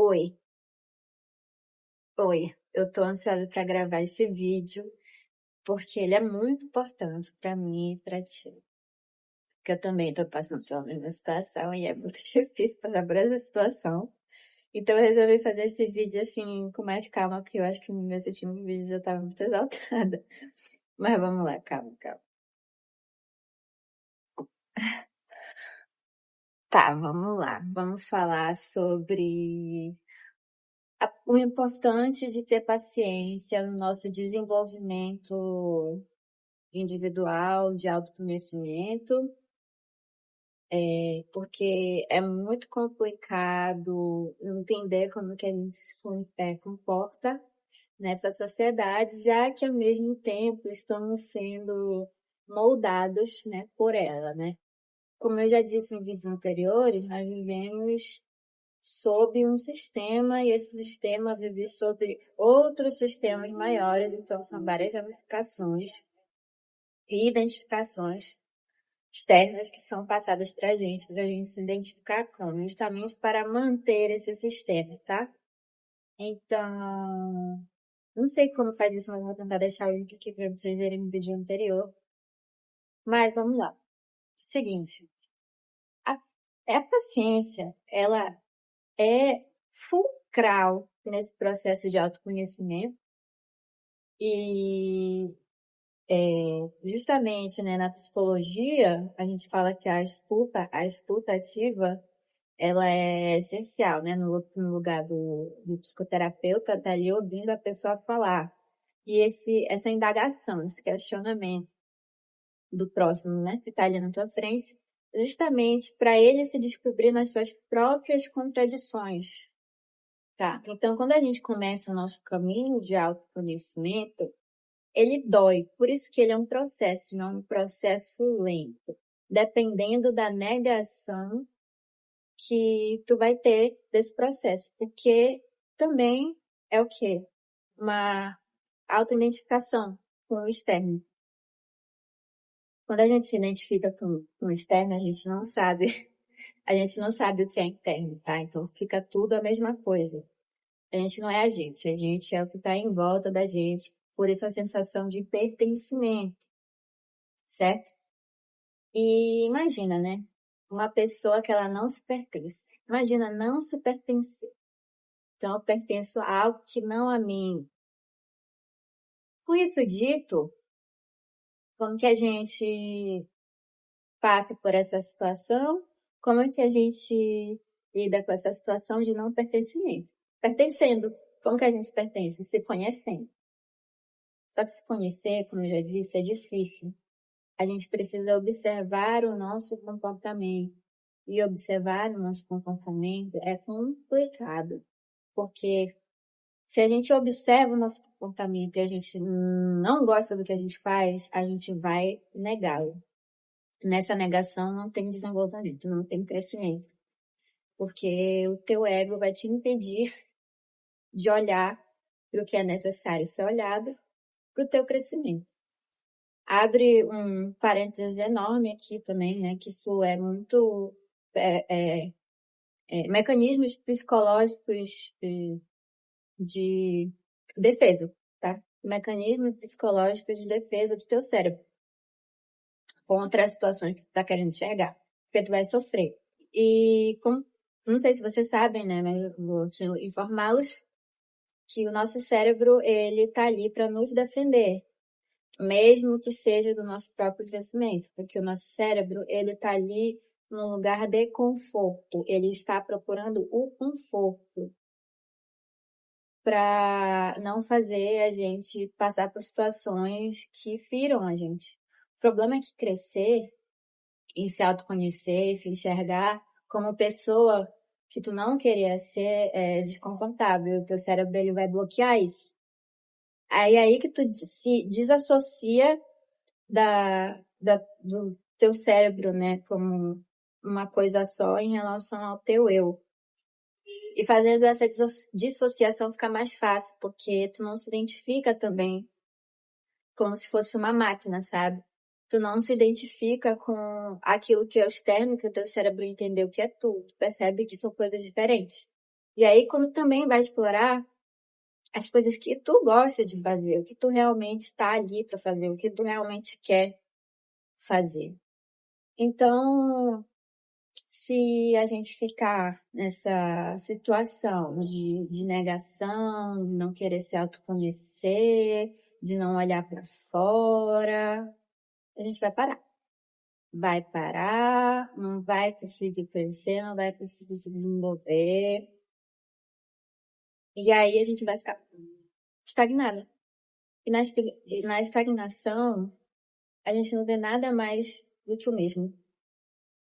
Oi, oi. Eu tô ansiosa pra gravar esse vídeo porque ele é muito importante pra mim e pra ti. Porque eu também tô passando pela mesma situação e é muito difícil passar por essa situação. Então eu resolvi fazer esse vídeo assim com mais calma, porque eu acho que nos meus últimos vídeos eu tava muito exaltada. Mas vamos lá, calma, calma. Tá, vamos lá. Vamos falar sobre o importante de ter paciência no nosso desenvolvimento individual, de autoconhecimento, porque é muito complicado entender como que a gente se comporta nessa sociedade, já que ao mesmo tempo estamos sendo moldados, né, por ela, né? Como eu já disse em vídeos anteriores, nós vivemos sob um sistema e esse sistema vive sobre outros sistemas maiores, então são várias ramificações e identificações externas que são passadas para a gente se identificar com, justamente para manter esse sistema, tá? Então, não sei como faz isso, mas vou tentar deixar o link aqui para vocês verem no vídeo anterior. Mas vamos lá. Seguinte, a, a paciência, ela é fulcral nesse processo de autoconhecimento e justamente, né, na psicologia, a gente fala que a escuta ativa, ela é essencial, né? No lugar do psicoterapeuta, tá ali ouvindo a pessoa falar. E essa indagação, esse questionamento do próximo, né? Que tá ali na tua frente, justamente para ele se descobrir nas suas próprias contradições, tá? Então, quando a gente começa o nosso caminho de autoconhecimento, ele dói. Por isso que ele é um processo, não é um processo lento. Dependendo da negação que tu vai ter desse processo, porque também é o quê? Uma autoidentificação com o externo. Quando a gente se identifica com o externo, a gente não sabe o que é interno, tá? Então fica tudo a mesma coisa. A gente não é a gente é o que está em volta da gente, por essa sensação de pertencimento, certo? E imagina, né? Uma pessoa que ela não se pertence. Imagina não se pertencer. Então, eu pertenço a algo que não a mim. Com isso dito, como que a gente passa por essa situação? Como é que a gente lida com essa situação de não pertencimento? Pertencendo. Como que a gente pertence? Se conhecendo. Só que se conhecer, como eu já disse, é difícil. A gente precisa observar o nosso comportamento. E observar o nosso comportamento é complicado. Porque se a gente observa o nosso comportamento e a gente não gosta do que a gente faz, a gente vai negá-lo. Nessa negação não tem desenvolvimento, não tem crescimento. Porque o teu ego vai te impedir de olhar para o que é necessário ser olhado para o teu crescimento. Abre um parênteses enorme aqui também, né? Que isso é muito mecanismos psicológicos de defesa, tá? Mecanismos psicológicos de defesa do teu cérebro contra as situações que tu tá querendo enxergar, porque tu vai sofrer. E como, não sei se vocês sabem, né, mas eu vou te informá-los que o nosso cérebro, ele tá ali para nos defender, mesmo que seja do nosso próprio crescimento, porque o nosso cérebro, ele tá ali num lugar de conforto, ele está procurando o conforto para não fazer a gente passar por situações que firam a gente. O problema é que crescer e se autoconhecer, se enxergar como pessoa que tu não queria ser é desconfortável. O teu cérebro ele vai bloquear isso. Aí que tu se desassocia do teu cérebro, né, como uma coisa só em relação ao teu eu. E fazendo essa dissociação fica mais fácil, porque tu não se identifica também como se fosse uma máquina, sabe? Tu não se identifica com aquilo que é externo, que o teu cérebro entendeu que é tu. Tu percebe que são coisas diferentes. E aí, quando também vai explorar as coisas que tu gosta de fazer, o que tu realmente tá ali para fazer, o que tu realmente quer fazer. Então, se a gente ficar nessa situação de negação, de não querer se autoconhecer, de não olhar para fora, a gente vai parar. Vai parar, não vai conseguir crescer, não vai conseguir se desenvolver. E aí a gente vai ficar estagnada. E na estagnação, a gente não vê nada mais do que o mesmo.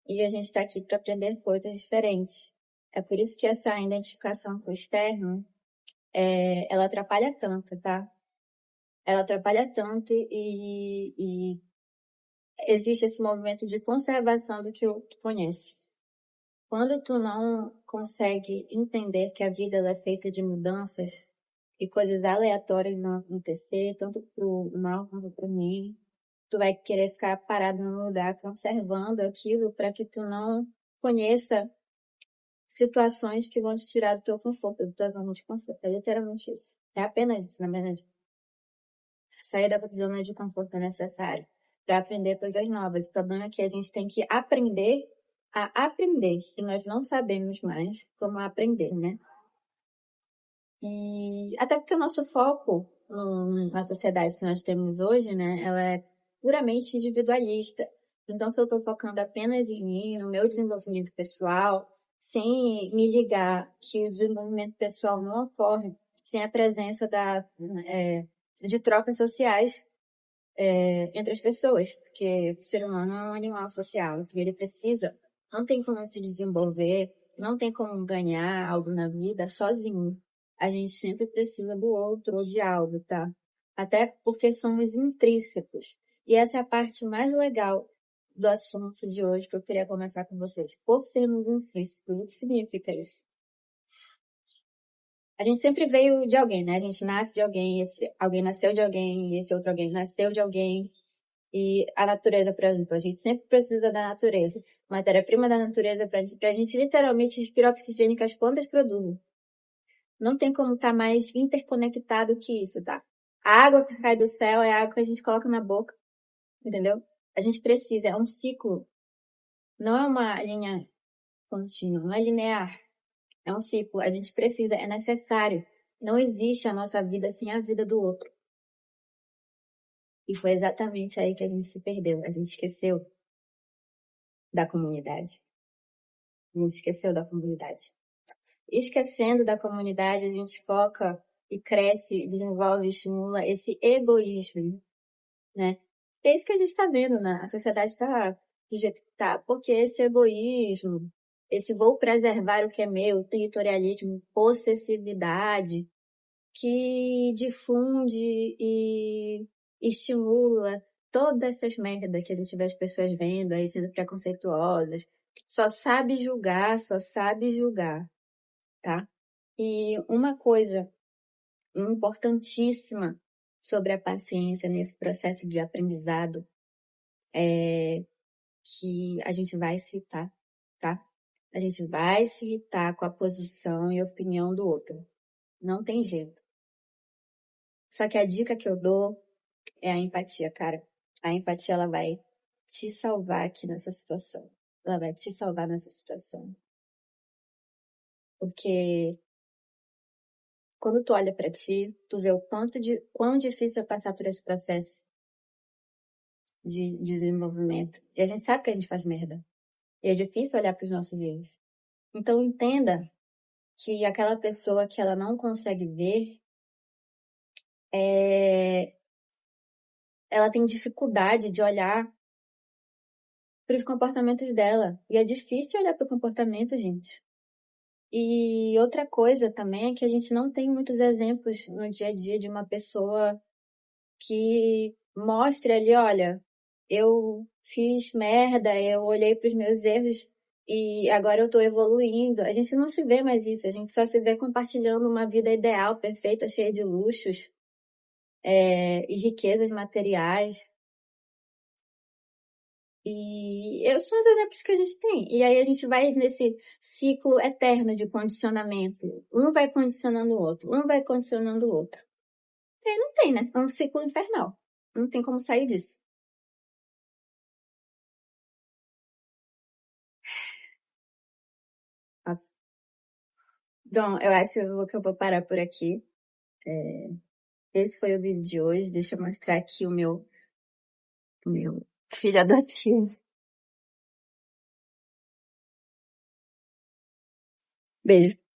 E a gente está aqui para aprender coisas diferentes. É por isso que essa identificação com o externo, ela atrapalha tanto, tá? Ela atrapalha tanto e existe esse movimento de conservação do que tu conhece. Quando tu não consegue entender que a vida ela é feita de mudanças e coisas aleatórias vão acontecer, tanto pro mal quanto pro bem, tu vai querer ficar parado no lugar conservando aquilo para que tu não conheça situações que vão te tirar do teu conforto, do teu zona de conforto. É literalmente isso. É apenas isso, na verdade. Sair da zona de conforto é necessário para aprender coisas novas. O problema é que a gente tem que aprender a aprender, e nós não sabemos mais como aprender, né? E até porque o nosso foco na sociedade que nós temos hoje, né, ela é puramente individualista. Então, se eu estou focando apenas em mim, no meu desenvolvimento pessoal, sem me ligar que o desenvolvimento pessoal não ocorre sem a presença de trocas sociais entre as pessoas, porque o ser humano é um animal social, então ele precisa, não tem como se desenvolver, não tem como ganhar algo na vida sozinho. A gente sempre precisa do outro ou de algo, tá? Até porque somos intrínsecos. E essa é a parte mais legal do assunto de hoje que eu queria conversar com vocês. Por sermos intrínsecos, o que significa isso? A gente sempre veio de alguém, né? A gente nasce de alguém, esse alguém nasceu de alguém, esse outro alguém nasceu de alguém. E a natureza, por exemplo, a gente sempre precisa da natureza. Matéria-prima da natureza pra gente literalmente respirar oxigênio que as plantas produzem. Não tem como estar mais interconectado que isso, tá? A água que cai do céu é a água que a gente coloca na boca, entendeu? A gente precisa, é um ciclo. Não é uma linha contínua, não é linear. É um ciclo. A gente precisa, é necessário. Não existe a nossa vida sem a vida do outro. E foi exatamente aí que a gente se perdeu. A gente esqueceu da comunidade. A gente esqueceu da comunidade. Esquecendo da comunidade, a gente foca e cresce, desenvolve, estimula esse egoísmo, né? É isso que a gente está vendo, né? A sociedade está do jeito que está, porque esse egoísmo, esse vou preservar o que é meu, territorialismo, possessividade, que difunde e estimula todas essas merdas que a gente vê as pessoas vendo aí sendo preconceituosas, só sabe julgar, tá? E uma coisa importantíssima sobre a paciência nesse processo de aprendizado é que a gente vai se irritar, tá? A gente vai se irritar com a posição e opinião do outro. Não tem jeito. Só que a dica que eu dou é a empatia, cara. A empatia, ela vai te salvar aqui nessa situação. Ela vai te salvar nessa situação. Porque quando tu olha pra ti, tu vê o quão difícil é passar por esse processo de desenvolvimento. E a gente sabe que a gente faz merda. E é difícil olhar para os nossos erros. Então entenda que aquela pessoa que ela não consegue ver, ela tem dificuldade de olhar para os comportamentos dela. E é difícil olhar para o comportamento, gente. E outra coisa também é que a gente não tem muitos exemplos no dia a dia de uma pessoa que mostre ali, olha, eu fiz merda, eu olhei para os meus erros e agora eu tô evoluindo. A gente não se vê mais isso, a gente só se vê compartilhando uma vida ideal, perfeita, cheia de luxos, e riquezas materiais. São os exemplos que a gente tem. E aí a gente vai nesse ciclo eterno de condicionamento. Um vai condicionando o outro, um vai condicionando o outro. E aí não tem, né? É um ciclo infernal. Não tem como sair disso. Nossa. Então, eu acho que eu vou parar por aqui. Esse foi o vídeo de hoje. Deixa eu mostrar aqui o meu filho adotivo. Beijo.